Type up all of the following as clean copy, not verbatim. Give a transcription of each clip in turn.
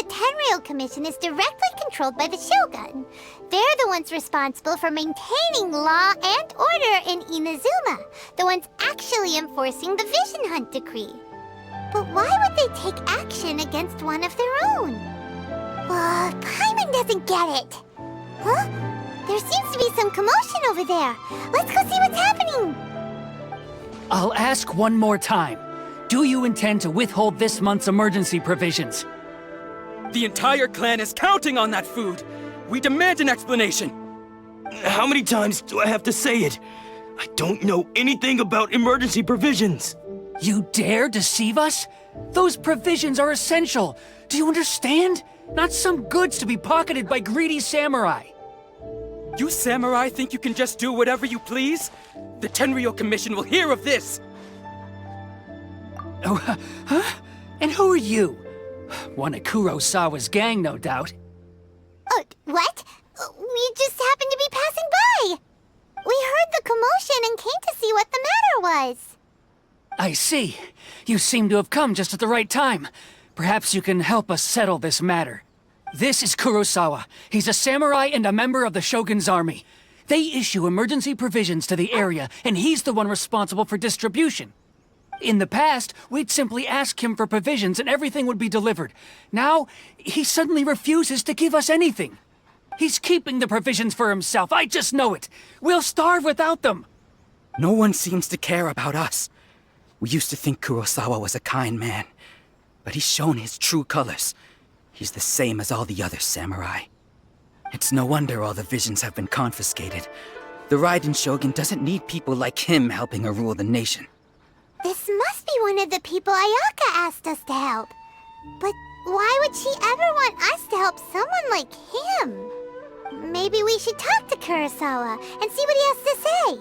Tenryou Commission is directly controlled by the Shogun. They're the ones responsible for maintaining law and order in Inazuma, the ones actually enforcing the Vision Hunt decree. But why would they take action against one of their own? Paimon doesn't get it. Huh? There seems to be some commotion over there. Let's go see what's happening. I'll ask one more time. Do you intend to withhold this month's emergency provisions? The entire clan is counting on that food. We demand an explanation. How many times do I have to say it? I don't know anything about emergency provisions. You dare deceive us? Those provisions are essential. Do you understand? Not some goods to be pocketed by greedy samurai. You samurai think you can just do whatever you please? The Tenryou Commission will hear of this! Oh, huh? And who are you? One of Kurosawa's gang, no doubt. What? We just happened to be passing by. We heard the commotion and came to see what the matter was. I see. You seem to have come just at the right time. Perhaps you can help us settle this matter. This is Kurosawa. He's a samurai and a member of the Shogun's army. They issue emergency provisions to the area, and he's the one responsible for distribution. In the past, we'd simply ask him for provisions and everything would be delivered. Now, he suddenly refuses to give us anything. He's keeping the provisions for himself, I just know it. We'll starve without them. No one seems to care about us. We used to think Kurosawa was a kind man, but he's shown his true colors. He's the same as all the other samurai. It's no wonder all the visions have been confiscated. The Raiden Shogun doesn't need people like him helping her rule the nation. This must be one of the people Ayaka asked us to help. But why would she ever want us to help someone like him? Maybe we should talk to Kurosawa and see what he has to say.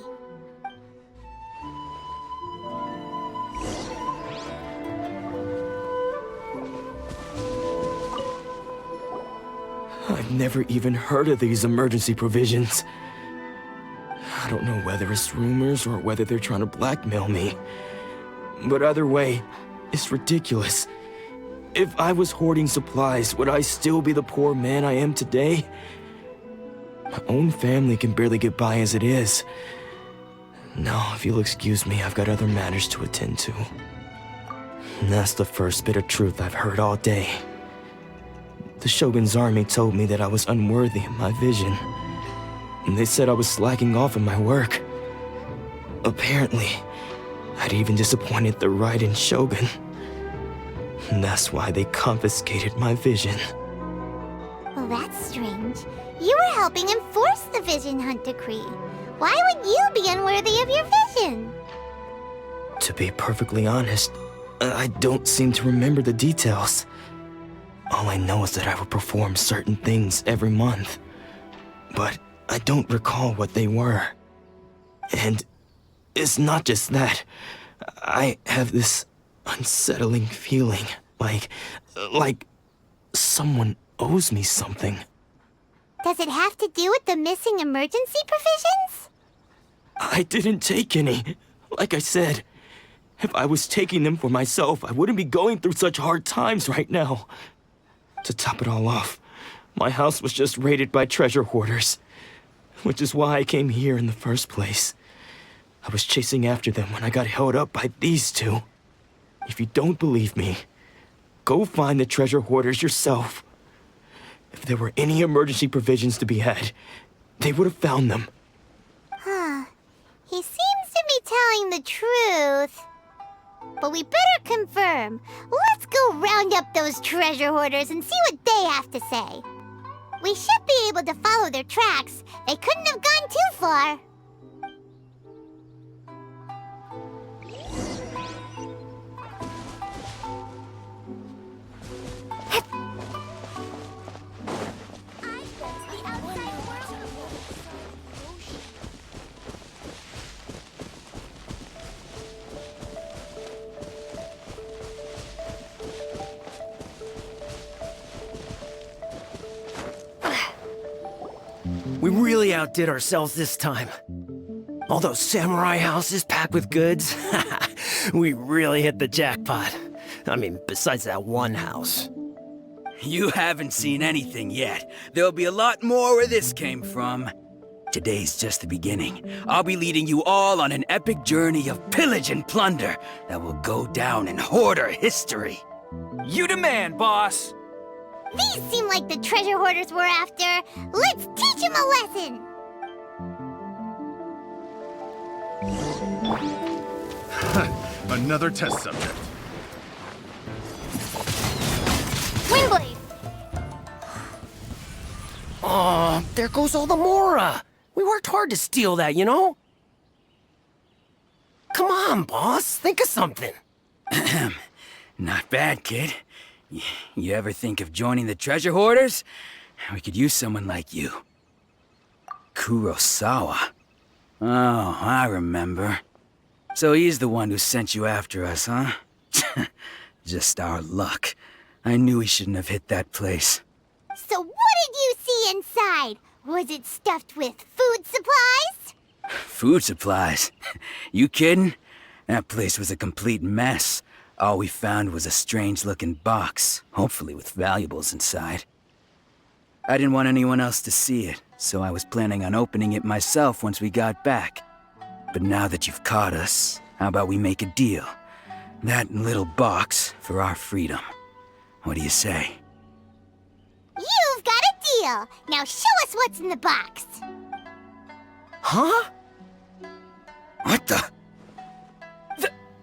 I've never even heard of these emergency provisions. I don't know whether it's rumors or whether they're trying to blackmail me. But either way, it's ridiculous. If I was hoarding supplies, would I still be the poor man I am today? My own family can barely get by as it is. No, if you'll excuse me, I've got other matters to attend to. And that's the first bit of truth I've heard all day. The Shogun's army told me that I was unworthy of my vision. And they said I was slacking off in my work. Apparently, I'd even disappointed the Raiden Shogun. And that's why they confiscated my vision. Well, that's strange. You were helping enforce the Vision Hunt decree. Why would you be unworthy of your vision? To be perfectly honest, I don't seem to remember the details. All I know is that I would perform certain things every month. But I don't recall what they were. And it's not just that. I have this unsettling feeling, like someone owes me something. Does it have to do with the missing emergency provisions? I didn't take any. Like I said, if I was taking them for myself, I wouldn't be going through such hard times right now. To top it all off, my house was just raided by treasure hoarders, which is why I came here in the first place. I was chasing after them when I got held up by these two. If you don't believe me, go find the treasure hoarders yourself. If there were any emergency provisions to be had, they would have found them. He seems to be telling the truth. But we better confirm. Let's go round up those treasure hoarders and see what they have to say. We should be able to follow their tracks. They couldn't have gone too far. We really outdid ourselves this time. All those samurai houses packed with goods, we really hit the jackpot. I mean, besides that one house. You haven't seen anything yet. There'll be a lot more where this came from. Today's just the beginning. I'll be leading you all on an epic journey of pillage and plunder that will go down in hoarder history. You demand, boss! These seem like the treasure hoarders we're after. Let's teach them a lesson! Another test subject. Windblade! Aw, there goes all the Mora. We worked hard to steal that, you know? Come on, boss. Think of something. Not bad, kid. You ever think of joining the treasure hoarders? We could use someone like you. Kurosawa. Oh, I remember. So he's the one who sent you after us, huh? Just our luck. I knew he shouldn't have hit that place. So what did you see inside? Was it stuffed with food supplies? Food supplies? You kidding? That place was a complete mess. All we found was a strange-looking box, hopefully with valuables inside. I didn't want anyone else to see it, so I was planning on opening it myself once we got back. But now that you've caught us, how about we make a deal? That little box for our freedom. What do you say? You've got a deal! Now show us what's in the box! Huh? What the?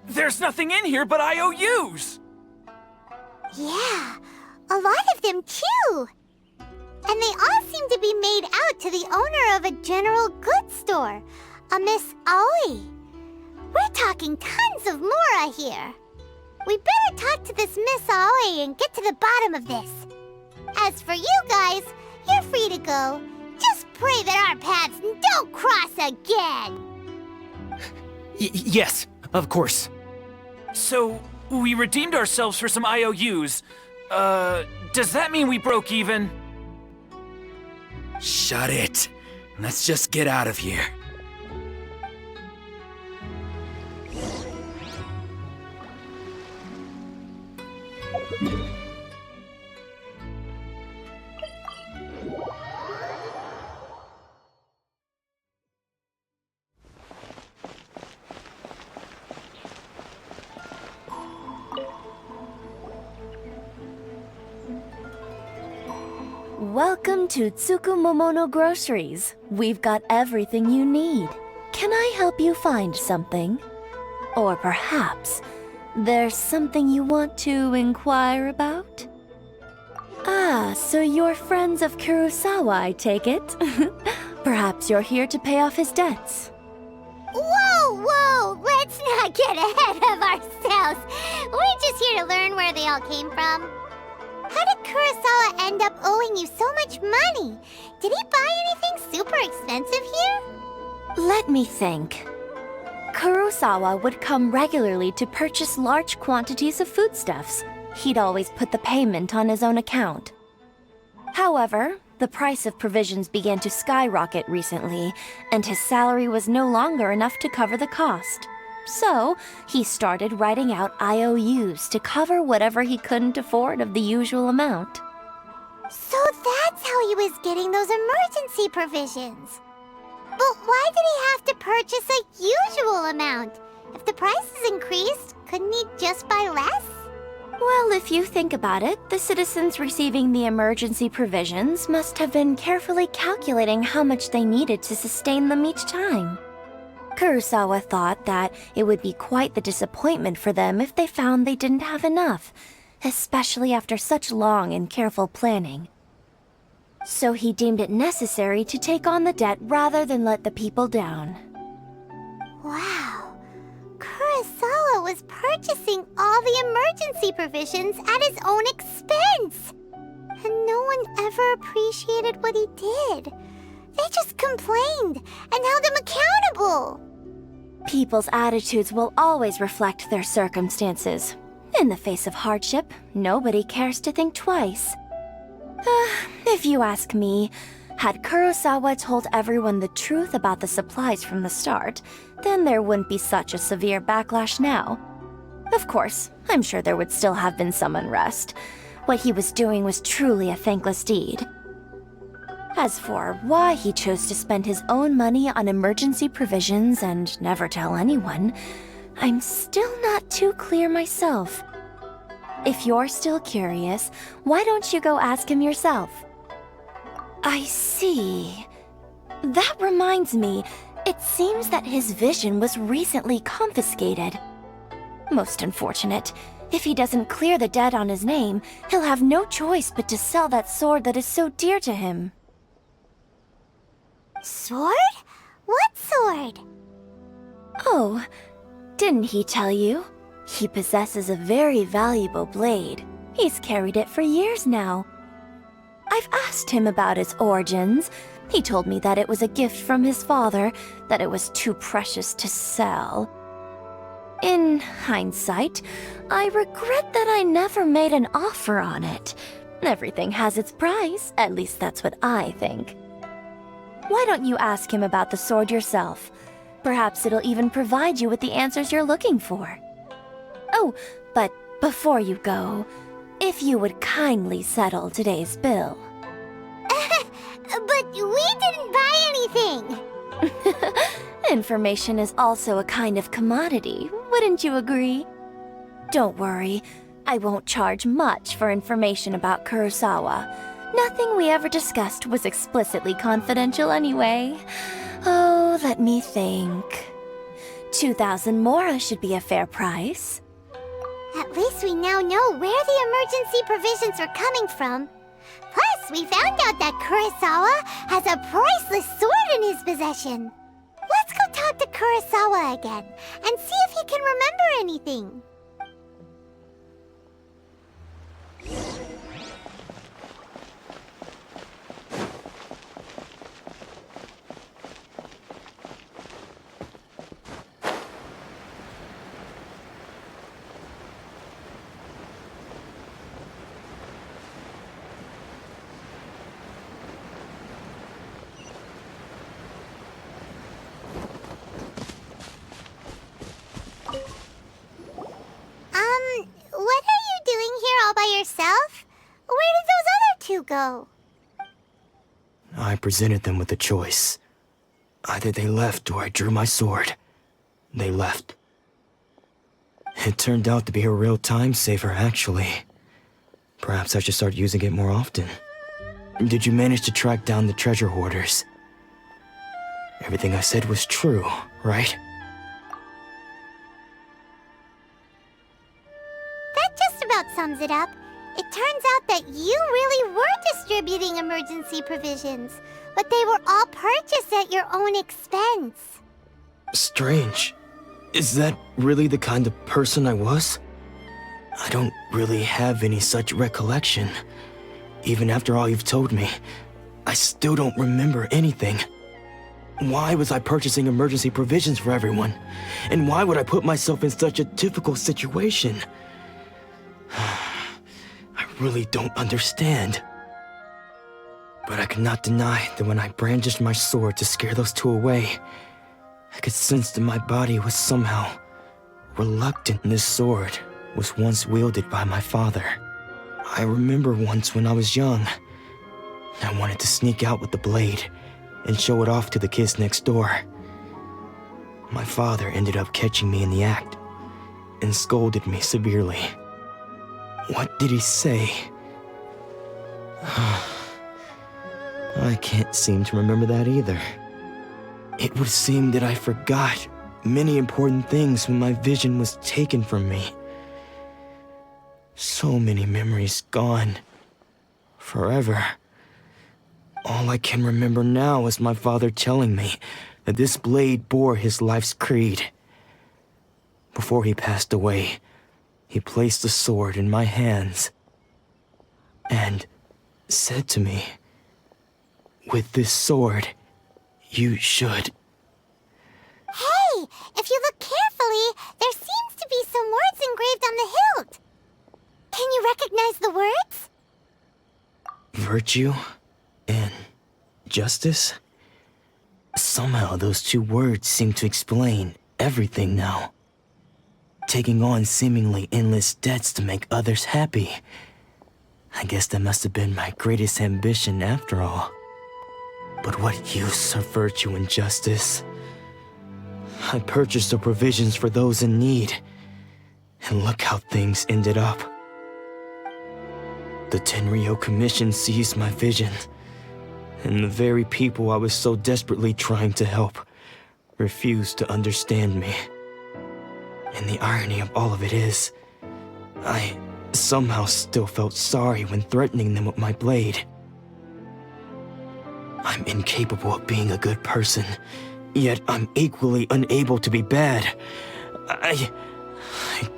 There's nothing in here but IOUs! Yeah, a lot of them too! And they all seem to be made out to the owner of a general goods store, a Miss Aoi. We're talking tons of Mora here. We better talk to this Miss Aoi and get to the bottom of this. As for you guys, you're free to go. Just pray that our paths don't cross again. Yes, of course. So, we redeemed ourselves for some IOUs. Does that mean we broke even? Shut it. Let's just get out of here. Welcome to Tsukumomono Groceries. We've got everything you need. Can I help you find something? Or perhaps there's something you want to inquire about? Ah, so you're friends of Kurosawa, I take it? Perhaps you're here to pay off his debts. Whoa, whoa! Let's not get ahead of ourselves. We're just here to learn where they all came from. How did Kurosawa end up owing you so much money? Did he buy anything super expensive here? Let me think. Kurosawa would come regularly to purchase large quantities of foodstuffs. He'd always put the payment on his own account. However, the price of provisions began to skyrocket recently, and his salary was no longer enough to cover the cost. So, he started writing out IOUs to cover whatever he couldn't afford of the usual amount. So that's how he was getting those emergency provisions. But why did he have to purchase a usual amount? If the prices increased, couldn't he just buy less? Well, if you think about it, the citizens receiving the emergency provisions must have been carefully calculating how much they needed to sustain them each time. Kurosawa thought that it would be quite the disappointment for them if they found they didn't have enough, especially after such long and careful planning. So he deemed it necessary to take on the debt rather than let the people down. Wow. Kurosawa was purchasing all the emergency provisions at his own expense. And no one ever appreciated what he did. They just complained and held him accountable. People's attitudes will always reflect their circumstances. In the face of hardship, nobody cares to think twice. If you ask me, had Kurosawa told everyone the truth about the supplies from the start, then there wouldn't be such a severe backlash now. Of course, I'm sure there would still have been some unrest. What he was doing was truly a thankless deed. As for why he chose to spend his own money on emergency provisions and never tell anyone, I'm still not too clear myself. If you're still curious, why don't you go ask him yourself? I see. That reminds me, it seems that his vision was recently confiscated. Most unfortunate. If he doesn't clear the debt on his name, he'll have no choice but to sell that sword that is so dear to him. Sword? What sword? Oh, didn't he tell you? He possesses a very valuable blade. He's carried it for years now. I've asked him about its origins. He told me that it was a gift from his father, that it was too precious to sell. In hindsight, I regret that I never made an offer on it. Everything has its price, at least that's what I think. Why don't you ask him about the sword yourself? Perhaps it'll even provide you with the answers you're looking for. Oh, but before you go, if you would kindly settle today's bill. But we didn't buy anything! Information is also a kind of commodity, wouldn't you agree? Don't worry, I won't charge much for information about Kurosawa. Nothing we ever discussed was explicitly confidential anyway. Oh, let me think. 2,000 mora should be a fair price. At least we now know where the emergency provisions are coming from. Plus, we found out that Kurosawa has a priceless sword in his possession. Let's go talk to Kurosawa again and see if he can remember anything. What are you doing here all by yourself? Where did those other two go? I presented them with a choice. Either they left or I drew my sword. They left. It turned out to be a real time saver, actually. Perhaps I should start using it more often. Did you manage to track down the treasure hoarders? Everything I said was true, right? That just about sums it up. It turns out that you really were distributing emergency provisions, but they were all purchased at your own expense. Strange. Is that really the kind of person I was? I don't really have any such recollection. Even after all you've told me, I still don't remember anything. Why was I purchasing emergency provisions for everyone? And why would I put myself in such a difficult situation? I really don't understand. But I cannot deny that when I brandished my sword to scare those two away, I could sense that my body was somehow reluctant. This sword was once wielded by my father. I remember once when I was young, I wanted to sneak out with the blade and show it off to the kids next door. My father ended up catching me in the act and scolded me severely. What did he say? I can't seem to remember that either. It would seem that I forgot many important things when my vision was taken from me. So many memories gone. Forever. All I can remember now is my father telling me that this blade bore his life's creed. Before he passed away, he placed the sword in my hands and said to me, "With this sword, you should..." Hey, if you look carefully, there seems to be some words engraved on the hilt. Can you recognize the words? Virtue and justice? Somehow those two words seem to explain everything now. Taking on seemingly endless debts to make others happy. I guess that must have been my greatest ambition after all. But what use of virtue and justice? I purchased the provisions for those in need, and look how things ended up. The Tenryou Commission seized my vision, and the very people I was so desperately trying to help refused to understand me. And the irony of all of it is, I somehow still felt sorry when threatening them with my blade. I'm incapable of being a good person, yet I'm equally unable to be bad. I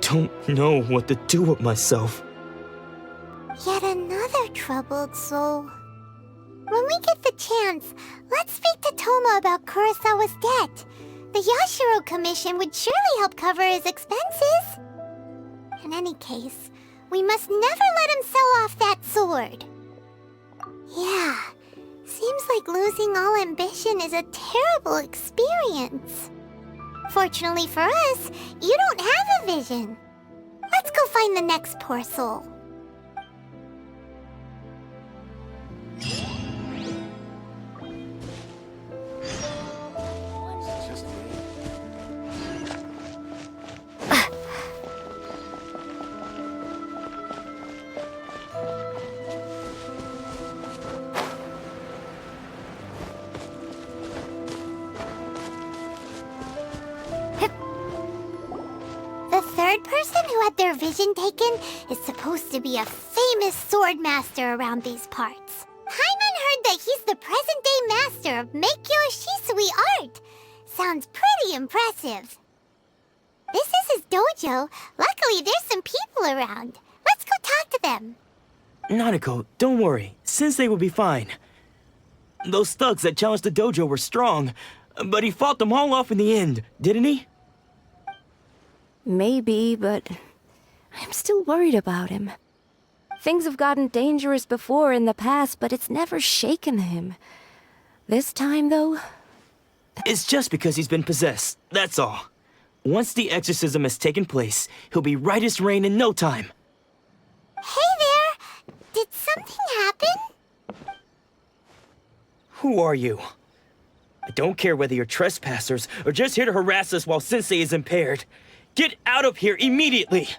don't know what to do with myself. Yet another troubled soul. When we get the chance, let's speak to Toma about Kurosawa's debt. The Yashiro Commission would surely help cover his expenses. In any case, we must never let him sell off that sword. Yeah, seems like losing all ambition is a terrible experience. Fortunately for us, you don't have a vision. Let's go find the next poor soul. The third person who had their vision taken is supposed to be a famous sword master around these parts. Hyman heard that he's the present-day master of Meikyo Shisui art. Sounds pretty impressive. This is his dojo. Luckily, there's some people around. Let's go talk to them. Nanako, don't worry. Sensei will be fine. Those thugs that challenged the dojo were strong, but he fought them all off in the end, didn't he? Maybe, but I'm still worried about him. Things have gotten dangerous before in the past, but it's never shaken him. This time, though... It's just because he's been possessed, that's all. Once the exorcism has taken place, he'll be right as rain in no time. Hey there! Did something happen? Who are you? I don't care whether you're trespassers or just here to harass us while Sensei is impaired. Get out of here immediately!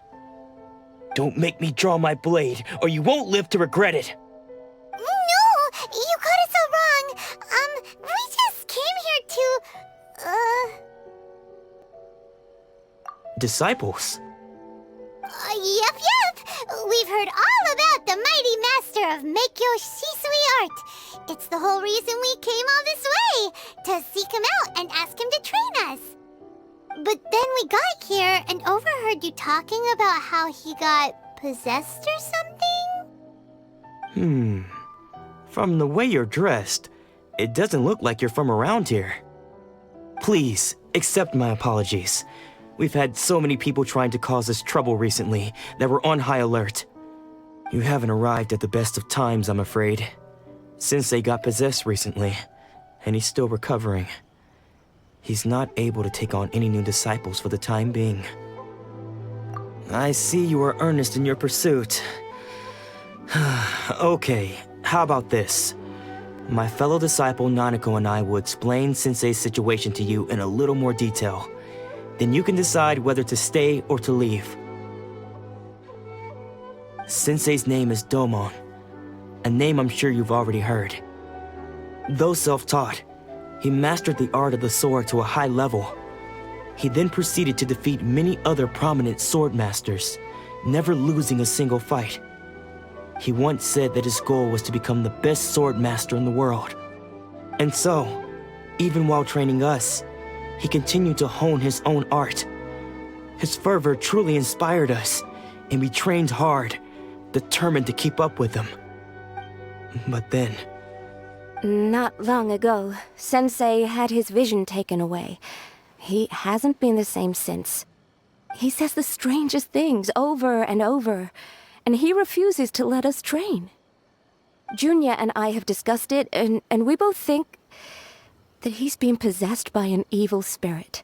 Don't make me draw my blade, or you won't live to regret it. No! You got it so wrong. We just came here to... Disciples? Yep. We've heard all about the mighty master of Meikyo Shisui art. It's the whole reason we came all this way, to seek him out and ask him to train us. But then we got here and overheard you talking about how he got possessed or something? From the way you're dressed, it doesn't look like you're from around here. Please, accept my apologies. We've had so many people trying to cause us trouble recently that we're on high alert. You haven't arrived at the best of times, I'm afraid. Sensei got possessed recently, and he's still recovering. He's not able to take on any new disciples for the time being. I see you are earnest in your pursuit. Okay, how about this? My fellow disciple Nanako and I will explain Sensei's situation to you in a little more detail. Then you can decide whether to stay or to leave. Sensei's name is Domon, a name I'm sure you've already heard. Though self-taught, he mastered the art of the sword to a high level. He then proceeded to defeat many other prominent sword masters, never losing a single fight. He once said that his goal was to become the best sword master in the world. And so, even while training us, he continued to hone his own art. His fervor truly inspired us, and we trained hard, determined to keep up with him. But then... Not long ago, Sensei had his vision taken away. He hasn't been the same since. He says the strangest things over and over, and he refuses to let us train. Junya and I have discussed it, and we both think that he's been possessed by an evil spirit.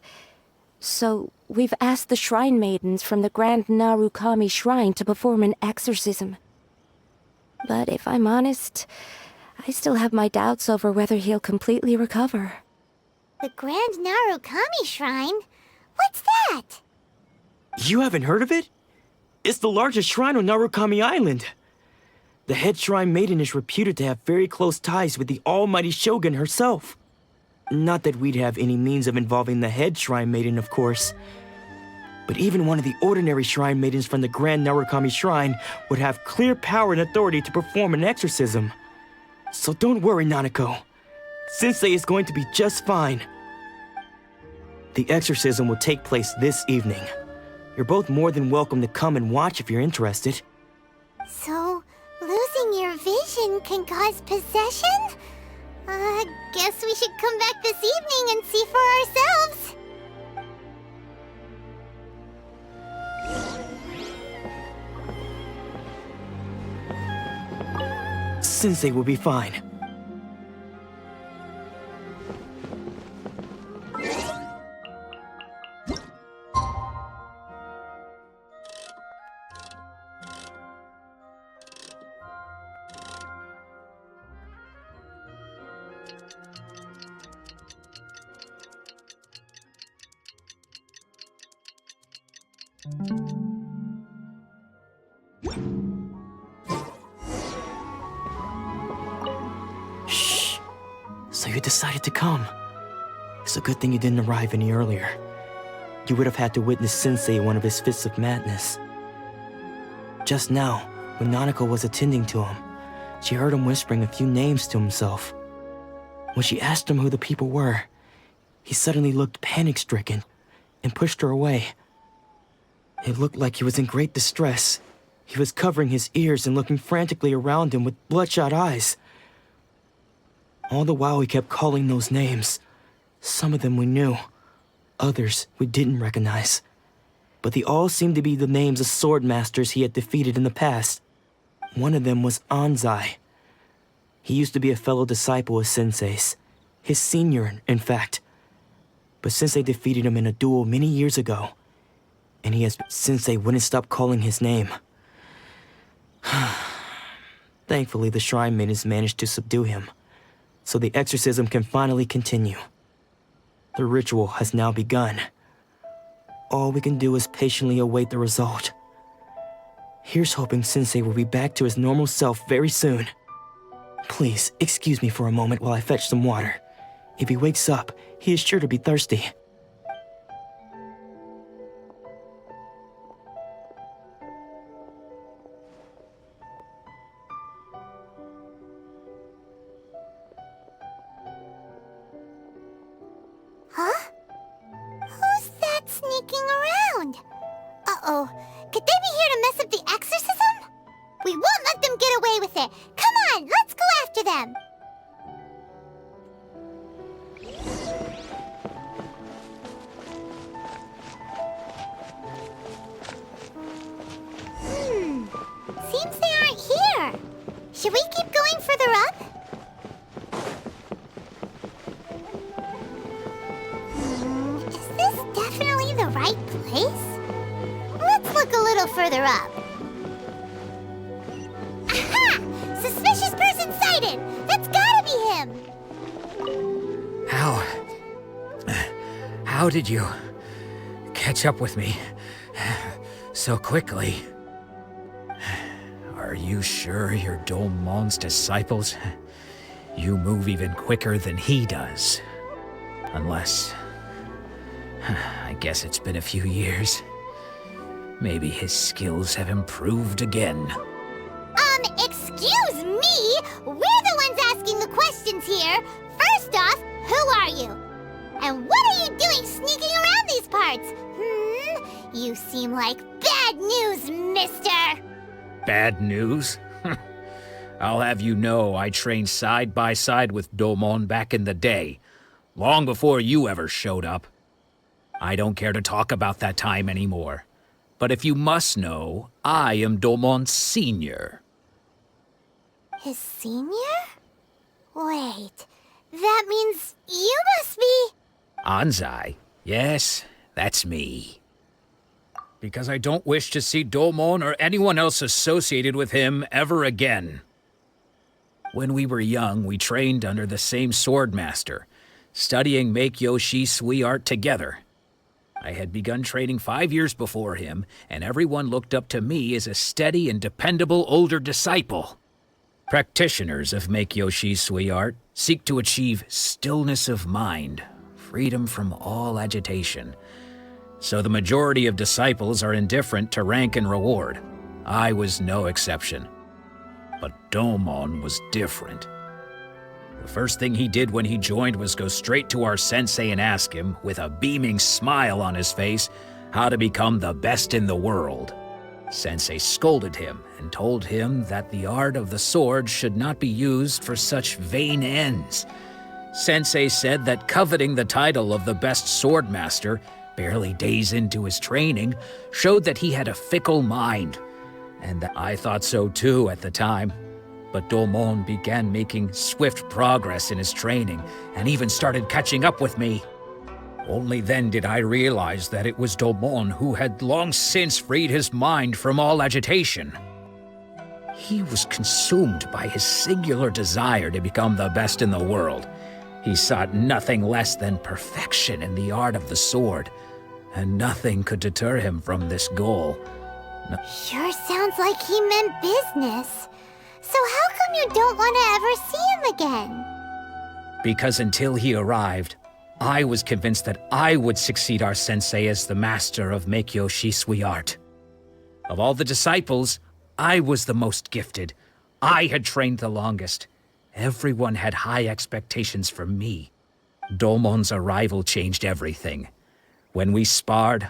So we've asked the shrine maidens from the Grand Narukami Shrine to perform an exorcism. But if I'm honest, I still have my doubts over whether he'll completely recover. The Grand Narukami Shrine? What's that? You haven't heard of it? It's the largest shrine on Narukami Island. The head shrine maiden is reputed to have very close ties with the almighty Shogun herself. Not that we'd have any means of involving the head shrine maiden, of course. But even one of the ordinary shrine maidens from the Grand Narukami Shrine would have clear power and authority to perform an exorcism. So don't worry, Nanako. Sensei is going to be just fine. The exorcism will take place this evening. You're both more than welcome to come and watch if you're interested. So, losing your vision can cause possession? Guess we should come back this evening and see for ourselves. Sensei will be fine. Shh. So you decided to come. It's a good thing you didn't arrive any earlier. You would have had to witness Sensei one of his fits of madness. Just now, when Nanako was attending to him, she heard him whispering a few names to himself. When she asked him who the people were, he suddenly looked panic-stricken and pushed her away. It looked like he was in great distress. He was covering his ears and looking frantically around him with bloodshot eyes. All the while he kept calling those names. Some of them we knew, others we didn't recognize. But they all seemed to be the names of sword masters he had defeated in the past. One of them was Anzai. He used to be a fellow disciple of Sensei's, his senior, in fact. But Sensei defeated him in a duel many years ago, and Sensei wouldn't stop calling his name. Thankfully, the shrine maidens managed to subdue him, so the exorcism can finally continue. The ritual has now begun. All we can do is patiently await the result. Here's hoping Sensei will be back to his normal self very soon. Please, excuse me for a moment while I fetch some water. If he wakes up, he is sure to be thirsty. Huh? Who's that sneaking around? Uh-oh. Could they be here to mess up the exorcism? We won't let them get away with it. Come on, let's go after them. Seems they aren't here. Should we keep going further up? Is this definitely the right place? Let's look a little further up. Aha! Suspicious person sighted! That's gotta be him! How did you catch up with me so quickly? Are you sure you're Domon's disciples? You move even quicker than he does. Unless... I guess it's been a few years. Maybe his skills have improved again. Excuse me? We're the ones asking the questions here. First off, who are you? And what are you doing sneaking around these parts? You seem like bad news, mister. Bad news? I'll have you know I trained side by side with Domon back in the day, long before you ever showed up. I don't care to talk about that time anymore. But if you must know, I am Domon's senior. His senior? Wait, that means you must be... Anzai? Yes, that's me. Because I don't wish to see Domon or anyone else associated with him ever again. When we were young, we trained under the same sword master, studying Make-Yoshi Sui art together. I had begun training 5 years before him, and everyone looked up to me as a steady and dependable older disciple. Practitioners of Make-Yoshi Sui art seek to achieve stillness of mind, freedom from all agitation. So the majority of disciples are indifferent to rank and reward. I was no exception. But Domon was different. The first thing he did when he joined was go straight to our sensei and ask him, with a beaming smile on his face, how to become the best in the world. Sensei scolded him and told him that the art of the sword should not be used for such vain ends. Sensei said that coveting the title of the best sword master, barely days into his training, showed that he had a fickle mind. And I thought so too at the time. But Domon began making swift progress in his training and even started catching up with me. Only then did I realize that it was Domon who had long since freed his mind from all agitation. He was consumed by his singular desire to become the best in the world. He sought nothing less than perfection in the art of the sword, and nothing could deter him from this goal. Sure sounds like he meant business. So how come you don't want to ever see him again? Because until he arrived, I was convinced that I would succeed our sensei as the master of Make-Yoshi Sui art. Of all the disciples, I was the most gifted. I had trained the longest. Everyone had high expectations for me. Domon's arrival changed everything. When we sparred,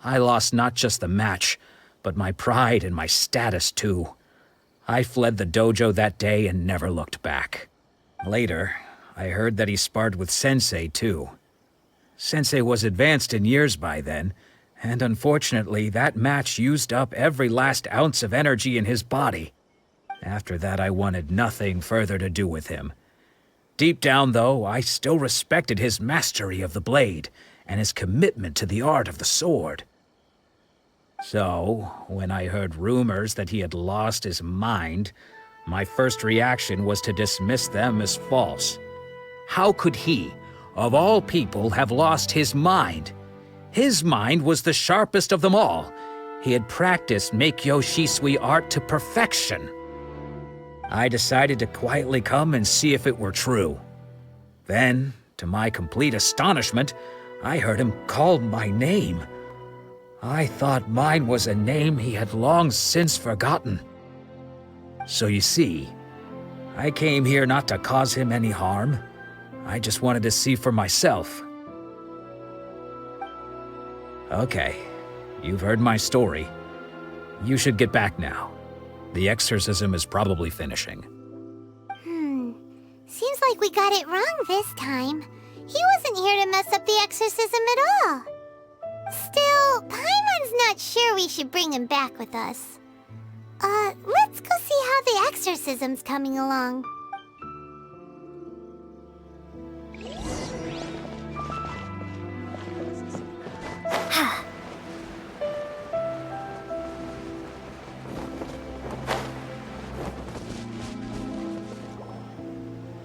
I lost not just the match, but my pride and my status too. I fled the dojo that day and never looked back. Later, I heard that he sparred with Sensei too. Sensei was advanced in years by then, and unfortunately that match used up every last ounce of energy in his body. After that, I wanted nothing further to do with him. Deep down, though, I still respected his mastery of the blade and his commitment to the art of the sword. So, when I heard rumors that he had lost his mind, my first reaction was to dismiss them as false. How could he, of all people, have lost his mind? His mind was the sharpest of them all. He had practiced Make-Yoshi Sui art to perfection. I decided to quietly come and see if it were true. Then, to my complete astonishment, I heard him call my name. I thought mine was a name he had long since forgotten. So you see, I came here not to cause him any harm. I just wanted to see for myself. Okay, you've heard my story. You should get back now. The exorcism is probably finishing. Seems like we got it wrong this time. He wasn't here to mess up the exorcism at all. Still, Paimon's not sure we should bring him back with us. Let's go see how the exorcism's coming along.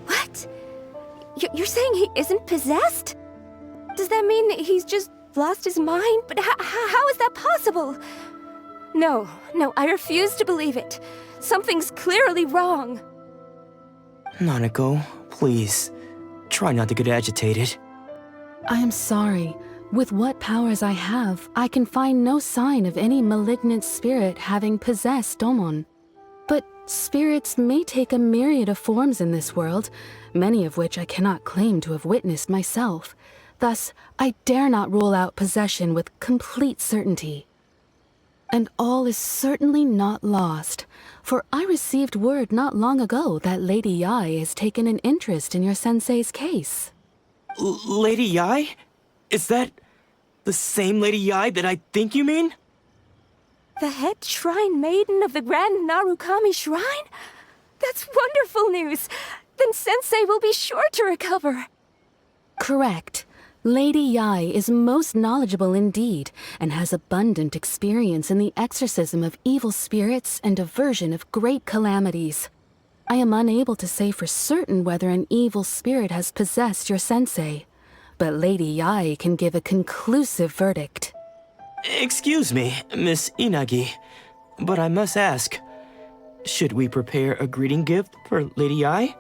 What? You're saying he isn't possessed? Does that mean he's just lost his mind? But how is that possible? No, I refuse to believe it. Something's clearly wrong. Nanako, please, try not to get agitated. I am sorry. With what powers I have, I can find no sign of any malignant spirit having possessed Domon. But spirits may take a myriad of forms in this world, many of which I cannot claim to have witnessed myself. Thus, I dare not rule out possession with complete certainty. And all is certainly not lost, for I received word not long ago that Lady Yai has taken an interest in your sensei's case. Lady Yai? Is that the same Lady Yai that I think you mean? The head shrine maiden of the Grand Narukami Shrine? That's wonderful news! Then Sensei will be sure to recover. Correct. Lady Yai is most knowledgeable indeed, and has abundant experience in the exorcism of evil spirits and aversion of great calamities. I am unable to say for certain whether an evil spirit has possessed your sensei, but Lady Yae can give a conclusive verdict. Excuse me, Miss Inagi, but I must ask, should we prepare a greeting gift for Lady Yae?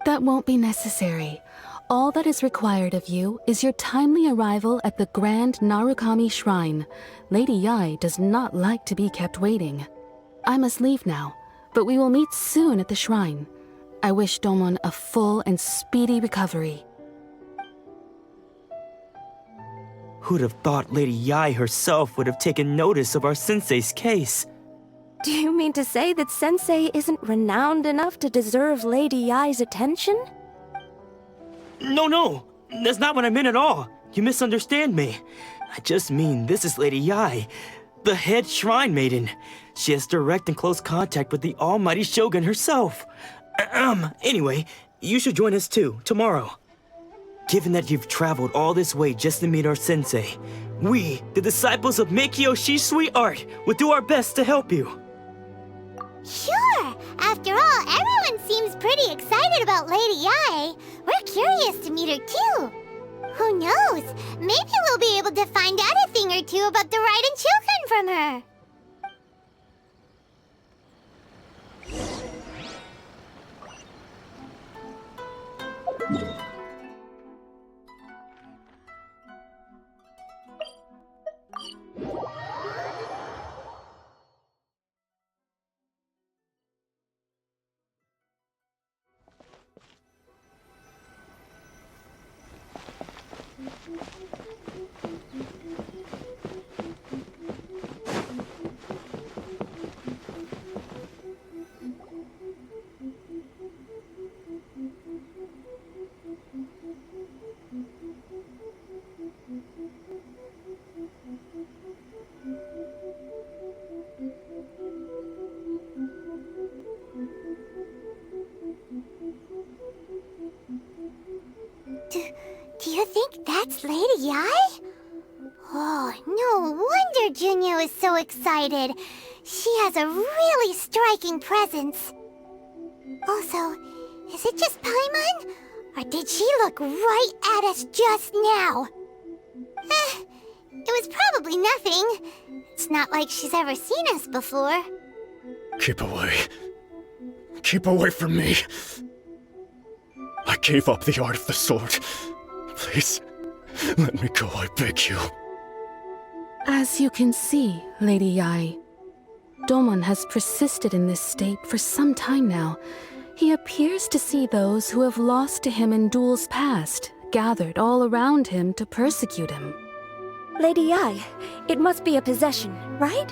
That won't be necessary. All that is required of you is your timely arrival at the Grand Narukami Shrine. Lady Yae does not like to be kept waiting. I must leave now, but we will meet soon at the shrine. I wish Domon a full and speedy recovery. Who'd have thought Lady Yae herself would have taken notice of our sensei's case? Do you mean to say that Sensei isn't renowned enough to deserve Lady Yae's attention? No, that's not what I meant at all. You misunderstand me. I just mean this is Lady Yae, the head shrine maiden. She has direct and close contact with the almighty Shogun herself. Anyway, you should join us too, tomorrow. Given that you've traveled all this way just to meet our sensei, we, the disciples of Meikyoshi Sweet Art, will do our best to help you. Sure! After all, everyone seems pretty excited about Lady Yae. We're curious to meet her too. Who knows? Maybe we'll be able to find out a thing or two about the Raiden children from her. Do you think that's Lady Yae? Oh, no wonder Junyo is so excited. She has a really striking presence. Also, is it just Paimon? Or did she look right at us just now? It was probably nothing. It's not like she's ever seen us before. Keep away. Keep away from me. I gave up the art of the sword. Please, let me go, I beg you. As you can see, Lady Yae, Domon has persisted in this state for some time now. He appears to see those who have lost to him in duels past, gathered all around him to persecute him. Lady Yae, it must be a possession, right?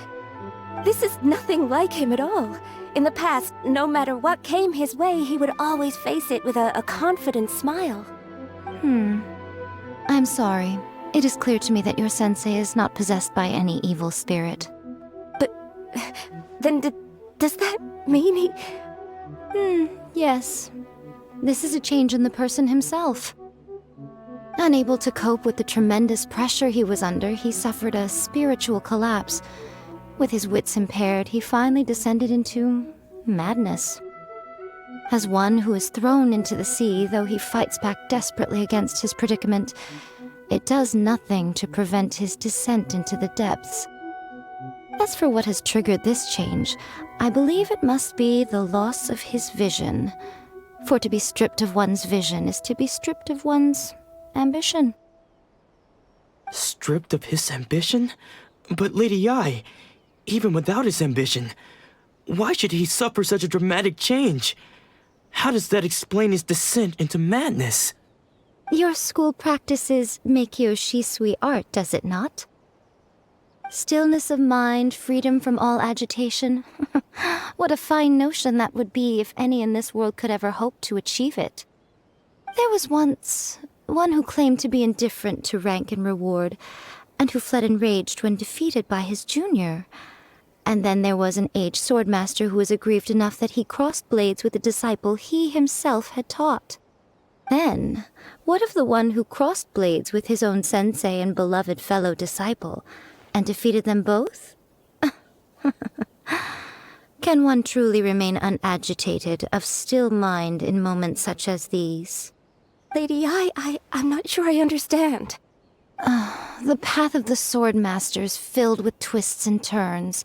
This is nothing like him at all. In the past, no matter what came his way, he would always face it with a confident smile. I'm sorry. It is clear to me that your sensei is not possessed by any evil spirit. But then does that mean he... Yes. This is a change in the person himself. Unable to cope with the tremendous pressure he was under, he suffered a spiritual collapse. With his wits impaired, he finally descended into madness. As one who is thrown into the sea, though he fights back desperately against his predicament, it does nothing to prevent his descent into the depths. As for what has triggered this change, I believe it must be the loss of his vision. For to be stripped of one's vision is to be stripped of one's ambition. Stripped of his ambition? But Lady Yae, even without his ambition, why should he suffer such a dramatic change? How does that explain his descent into madness? Your school practices Meikyoshi Sweet Art, does it not? Stillness of mind, freedom from all agitation. What a fine notion that would be if any in this world could ever hope to achieve it. There was once one who claimed to be indifferent to rank and reward, and who fled enraged when defeated by his junior. And then there was an aged swordmaster who was aggrieved enough that he crossed blades with a disciple he himself had taught. Then, what of the one who crossed blades with his own sensei and beloved fellow disciple, and defeated them both? Can one truly remain unagitated, of still mind in moments such as these? Lady, I'm not sure I understand. The path of the sword master is filled with twists and turns.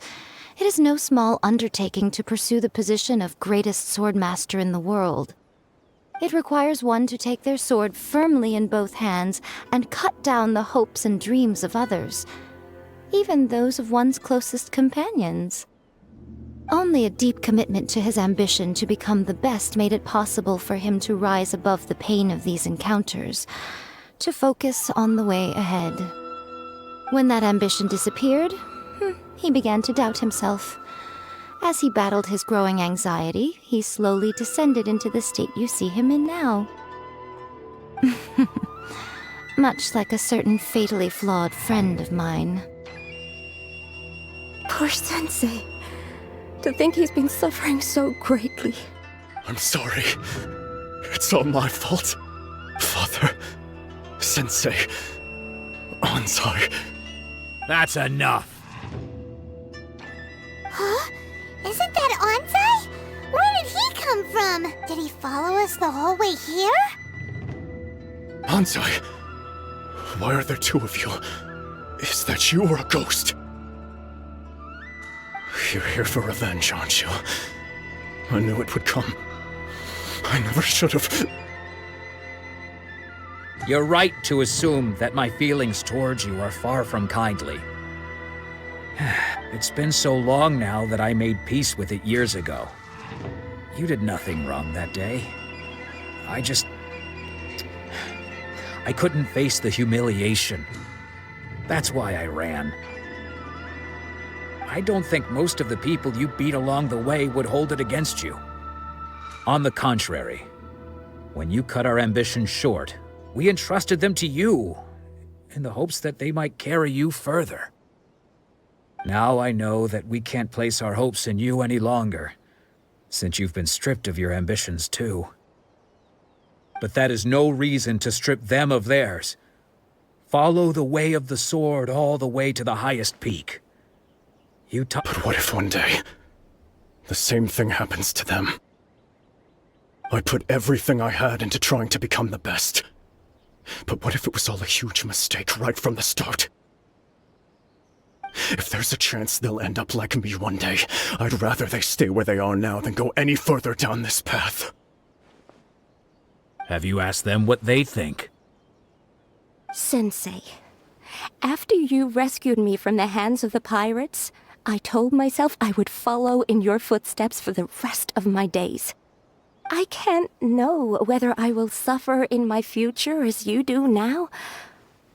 It is no small undertaking to pursue the position of greatest sword master in the world. It requires one to take their sword firmly in both hands and cut down the hopes and dreams of others, even those of one's closest companions. Only a deep commitment to his ambition to become the best made it possible for him to rise above the pain of these encounters, to focus on the way ahead. When that ambition disappeared, he began to doubt himself. As he battled his growing anxiety, he slowly descended into the state you see him in now. Much like a certain fatally flawed friend of mine. Poor Sensei. To think he's been suffering so greatly. I'm sorry. It's all my fault. Father, Sensei, Anzai. That's enough. Huh? Isn't that Anzai? Where did he come from? Did he follow us the whole way here? Anzai, why are there two of you? Is that you or a ghost? You're here for revenge, aren't you? I knew it would come. I never should have. You're right to assume that my feelings towards you are far from kindly. It's been so long now that I made peace with it years ago. You did nothing wrong that day. I couldn't face the humiliation. That's why I ran. I don't think most of the people you beat along the way would hold it against you. On the contrary, when you cut our ambitions short, we entrusted them to you, in the hopes that they might carry you further. Now I know that we can't place our hopes in you any longer, since you've been stripped of your ambitions too. But that is no reason to strip them of theirs. Follow the way of the sword all the way to the highest peak. But what if one day, the same thing happens to them? I put everything I had into trying to become the best. But what if it was all a huge mistake right from the start? If there's a chance they'll end up like me one day, I'd rather they stay where they are now than go any further down this path. Have you asked them what they think? Sensei, after you rescued me from the hands of the pirates, I told myself I would follow in your footsteps for the rest of my days. I can't know whether I will suffer in my future as you do now.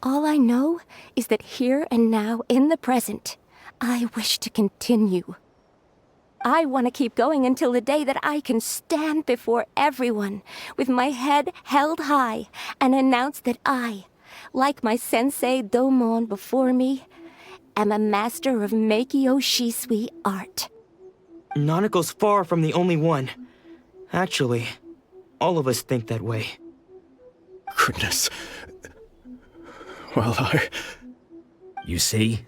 All I know is that here and now, in the present, I wish to continue. I want to keep going until the day that I can stand before everyone with my head held high and announce that I, like my sensei Domon before me, am a master of Meikyo Shisui art. Nanako's far from the only one. Actually, all of us think that way. Goodness. Well, You see?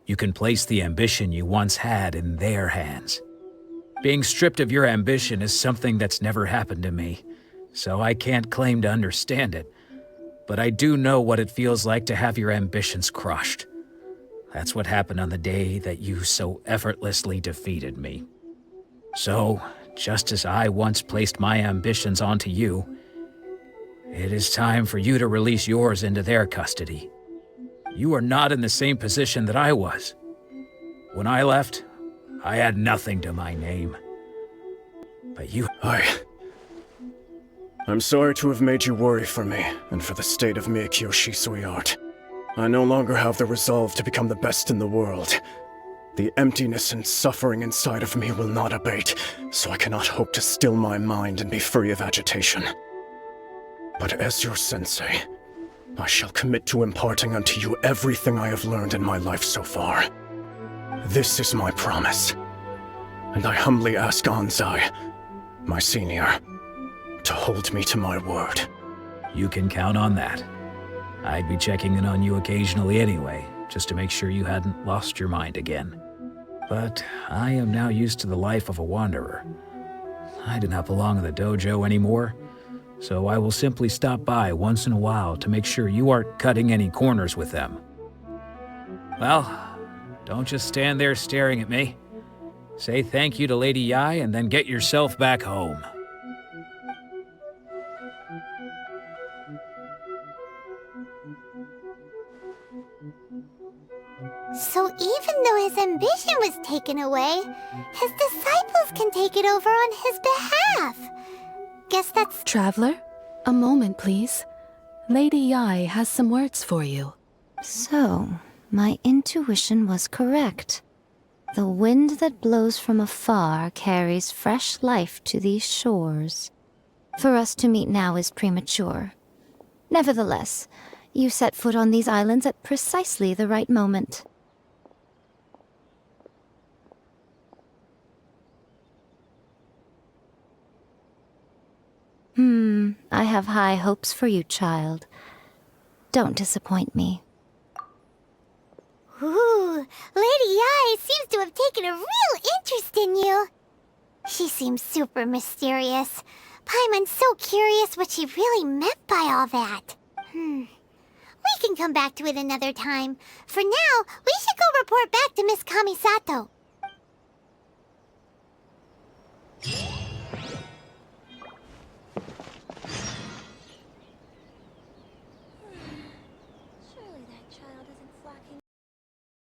You can place the ambition you once had in their hands. Being stripped of your ambition is something that's never happened to me, so I can't claim to understand it. But I do know what it feels like to have your ambitions crushed. That's what happened on the day that you so effortlessly defeated me. So, just as I once placed my ambitions onto you, it is time for you to release yours into their custody. You are not in the same position that I was. When I left, I had nothing to my name. But you... I'm sorry to have made you worry for me, and for the state of Meikyo Shisui art. I no longer have the resolve to become the best in the world. The emptiness and suffering inside of me will not abate, so I cannot hope to still my mind and be free of agitation. But as your sensei, I shall commit to imparting unto you everything I have learned in my life so far. This is my promise, and I humbly ask Anzai, my senior, to hold me to my word. You can count on that. I'd be checking in on you occasionally anyway, just to make sure you hadn't lost your mind again. But I am now used to the life of a wanderer. I do not belong in the dojo anymore, so I will simply stop by once in a while to make sure you aren't cutting any corners with them. Well, don't just stand there staring at me. Say thank you to Lady Yai and then get yourself back home. So even though his ambition was taken away, his disciples can take it over on his behalf. Guess that's... Traveler, a moment, please. Lady Yai has some words for you. So, my intuition was correct. The wind that blows from afar carries fresh life to these shores. For us to meet now is premature. Nevertheless, you set foot on these islands at precisely the right moment. I have high hopes for you, child. Don't disappoint me. Ooh, Lady Yai seems to have taken a real interest in you. She seems super mysterious. Paimon's so curious what she really meant by all that. We can come back to it another time. For now, we should go report back to Miss Kamisato.